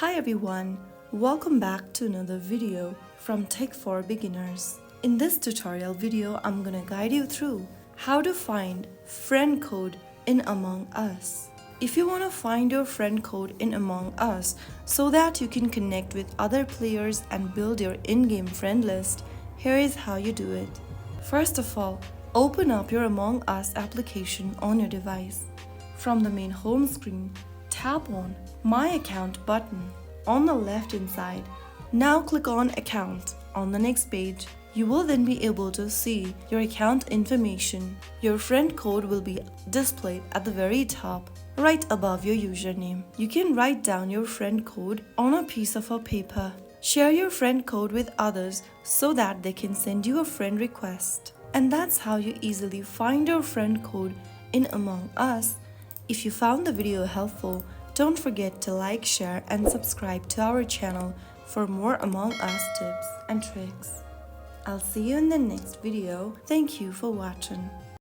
Hi everyone, welcome back to another video from Tech for Beginners. In this tutorial video, I'm gonna guide you through how to find friend code in Among Us. If you wanna find your friend code in Among Us so that you can connect with other players and build your in-game friend list, here is how you do it. First of all, open up your Among Us application on your device. From the main home screen, tap on My Account button on the left hand side. Now click on Account on the next page. You will then be able to see your account information. Your friend code will be displayed at the very top, right above your username. You can write down your friend code on a piece of paper. Share your friend code with others so that they can send you a friend request. And that's how you easily find your friend code in Among Us. If you found the video helpful, don't forget to like, share, and subscribe to our channel for more Among Us tips and tricks. I'll see you in the next video. Thank you for watching.